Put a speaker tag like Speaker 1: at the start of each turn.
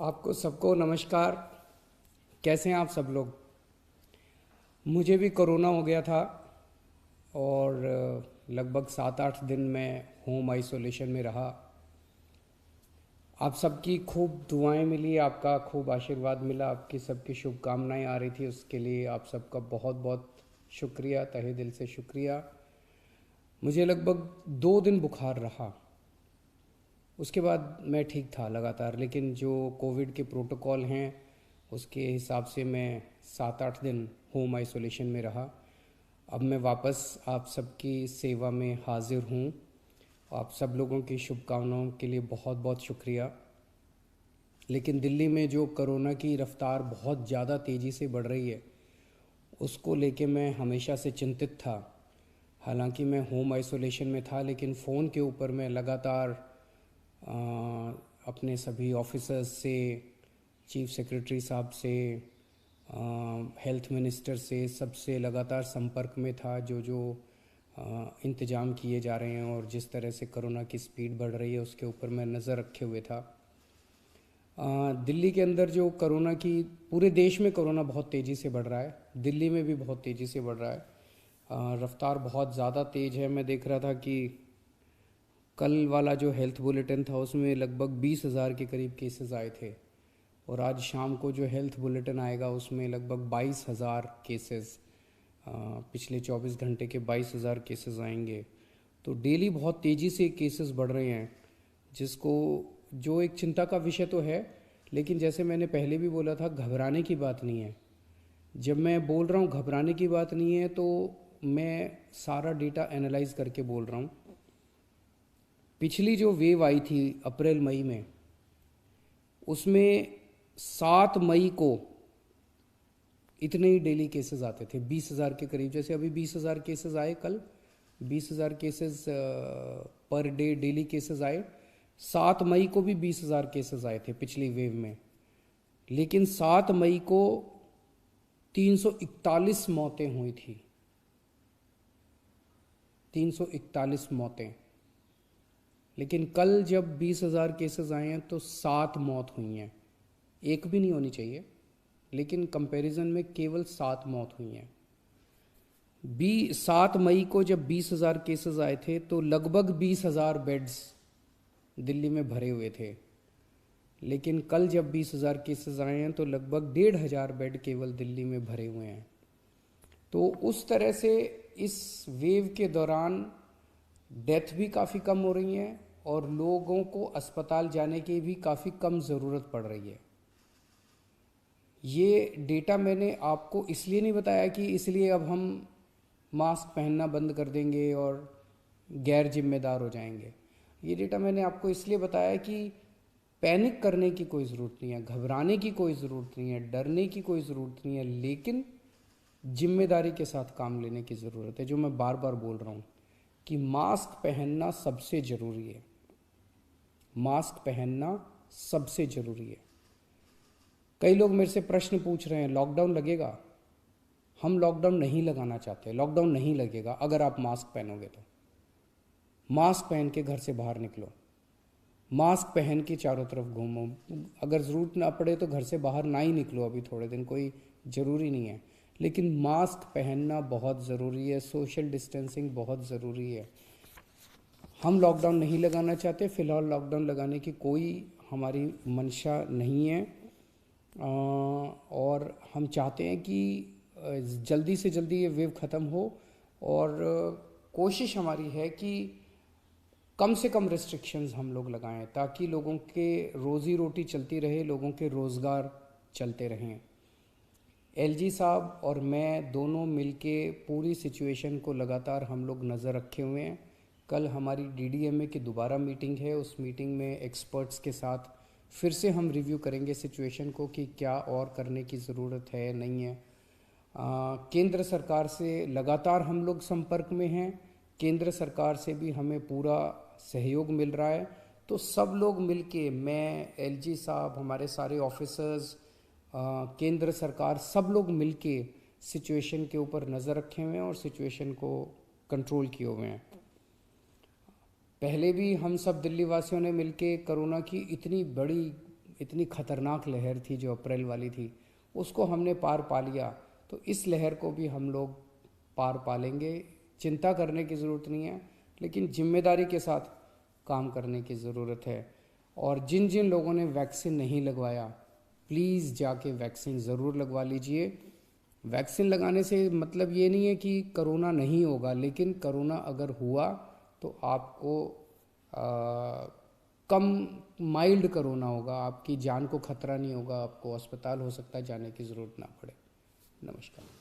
Speaker 1: आपको सबको नमस्कार। कैसे हैं आप सब लोग? मुझे भी कोरोना हो गया था और लगभग 7-8 दिन में होम आइसोलेशन में रहा। आप सबकी खूब दुआएं मिली, आपका खूब आशीर्वाद मिला, आपकी सबकी शुभकामनाएं आ रही थी, उसके लिए आप सबका बहुत बहुत शुक्रिया, तहे दिल से शुक्रिया। मुझे लगभग 2 दिन बुखार रहा, उसके बाद मैं ठीक था लगातार, लेकिन जो कोविड के प्रोटोकॉल हैं उसके हिसाब से मैं 7-8 दिन होम आइसोलेशन में रहा। अब मैं वापस आप सबकी सेवा में हाजिर हूँ। आप सब लोगों की शुभकामनाओं के लिए बहुत बहुत शुक्रिया। लेकिन दिल्ली में जो कोरोना की रफ्तार बहुत ज़्यादा तेज़ी से बढ़ रही है, उसको लेके मैं हमेशा से चिंतित था। हालांकि मैं होम आइसोलेशन में था, लेकिन फ़ोन के ऊपर मैं लगातार अ, अपने सभी ऑफिसर्स से, चीफ सेक्रेटरी साहब से, हेल्थ मिनिस्टर से, सबसे लगातार संपर्क में था। जो जो इंतज़ाम किए जा रहे हैं और जिस तरह से कोरोना की स्पीड बढ़ रही है उसके ऊपर मैं नज़र रखे हुए था। दिल्ली के अंदर जो कोरोना की, पूरे देश में कोरोना बहुत तेज़ी से बढ़ रहा है, दिल्ली में भी बहुत तेज़ी से बढ़ रहा है। रफ्तार बहुत ज़्यादा तेज़ है। मैं देख रहा था कि कल वाला जो हेल्थ बुलेटिन था उसमें लगभग 20,000 के करीब केसेस आए थे, और आज शाम को जो हेल्थ बुलेटिन आएगा उसमें लगभग 22,000 केसेस, पिछले 24 घंटे के 22,000 केसेस आएंगे। तो डेली बहुत तेज़ी से केसेस बढ़ रहे हैं, जिसको, जो एक चिंता का विषय तो है, लेकिन जैसे मैंने पहले भी बोला था, घबराने की बात नहीं है। जब मैं बोल रहा हूँ घबराने की बात नहीं है, तो मैं सारा डेटा एनालाइज करके बोल रहा हूँ। पिछली जो वेव आई थी अप्रैल मई में, उसमें 7 मई को इतने ही डेली केसेस आते थे, 20,000 के करीब। जैसे अभी 20,000 केसेस आए कल, 20,000 cases per day daily cases आए। 7 मई को भी 20,000 केसेस आए थे पिछली वेव में, लेकिन 7 मई को 341 मौतें हुई थी। 341 मौतें। लेकिन कल जब 20,000 केसेस आए हैं तो 7 मौत हुई हैं। एक भी नहीं होनी चाहिए, लेकिन कंपैरिजन में केवल 7 मौत हुई हैं। 7 मई को जब 20,000 केसेस आए थे तो लगभग 20,000 बेड्स दिल्ली में भरे हुए थे, लेकिन कल जब 20,000 केसेस आए हैं तो लगभग 1,500 बेड केवल दिल्ली में भरे हुए हैं। तो उस तरह से इस वेव के दौरान डेथ भी काफ़ी कम हो रही हैं और लोगों को अस्पताल जाने की भी काफ़ी कम ज़रूरत पड़ रही है। ये डेटा मैंने आपको इसलिए नहीं बताया कि इसलिए अब हम मास्क पहनना बंद कर देंगे और गैर जिम्मेदार हो जाएंगे। ये डेटा मैंने आपको इसलिए बताया कि पैनिक करने की कोई ज़रूरत नहीं है, घबराने की कोई ज़रूरत नहीं है, डरने की कोई ज़रूरत नहीं है, लेकिन जिम्मेदारी के साथ काम लेने की ज़रूरत है। जो मैं बार बार बोल रहा हूँ कि मास्क पहनना सबसे ज़रूरी है। मास्क पहनना सबसे ज़रूरी है। कई लोग मेरे से प्रश्न पूछ रहे हैं, लॉकडाउन लगेगा? हम लॉकडाउन नहीं लगाना चाहते। लॉकडाउन नहीं लगेगा अगर आप मास्क पहनोगे तो। मास्क पहन के घर से बाहर निकलो, मास्क पहन के चारों तरफ घूमो। अगर ज़रूरत ना पड़े तो घर से बाहर ना ही निकलो, अभी थोड़े दिन, कोई ज़रूरी नहीं है, लेकिन मास्क पहनना बहुत ज़रूरी है। सोशल डिस्टेंसिंग बहुत ज़रूरी है। हम लॉकडाउन नहीं लगाना चाहते, फ़िलहाल लॉकडाउन लगाने की कोई हमारी मंशा नहीं है। और हम चाहते हैं कि जल्दी से जल्दी ये वेव ख़त्म हो, और कोशिश हमारी है कि कम से कम रिस्ट्रिक्शंस हम लोग लगाएं, ताकि लोगों के रोज़ी रोटी चलती रहे, लोगों के रोज़गार चलते रहें। एलजी साहब और मैं दोनों मिलके पूरी सिचुएशन को लगातार हम लोग नज़र रखे हुए हैं। कल हमारी डीडीएमए की दोबारा मीटिंग है, उस मीटिंग में एक्सपर्ट्स के साथ फिर से हम रिव्यू करेंगे सिचुएशन को कि क्या और करने की ज़रूरत है, नहीं है। केंद्र सरकार से लगातार हम लोग संपर्क में हैं, केंद्र सरकार से भी हमें पूरा सहयोग मिल रहा है। तो सब लोग मिलके, मैं, एलजी साहब, हमारे सारे ऑफिसर्स, केंद्र सरकार, सब लोग मिलके सिचुएशन के ऊपर नज़र रखे हुए हैं और सिचुएशन को कंट्रोल किए हुए हैं। पहले भी हम सब दिल्ली वासियों ने मिलके कोरोना की इतनी बड़ी इतनी खतरनाक लहर थी जो अप्रैल वाली थी, उसको हमने पार पा लिया, तो इस लहर को भी हम लोग पार पा लेंगे। चिंता करने की ज़रूरत नहीं है, लेकिन जिम्मेदारी के साथ काम करने की ज़रूरत है। और जिन जिन लोगों ने वैक्सीन नहीं लगवाया, प्लीज़ जाके वैक्सीन ज़रूर लगवा लीजिए। वैक्सीन लगाने से मतलब ये नहीं है कि करोना नहीं होगा, लेकिन करोना अगर हुआ तो आपको कम माइल्ड करोना होगा, आपकी जान को खतरा नहीं होगा, आपको अस्पताल हो सकता है जाने की ज़रूरत ना पड़े। नमस्कार।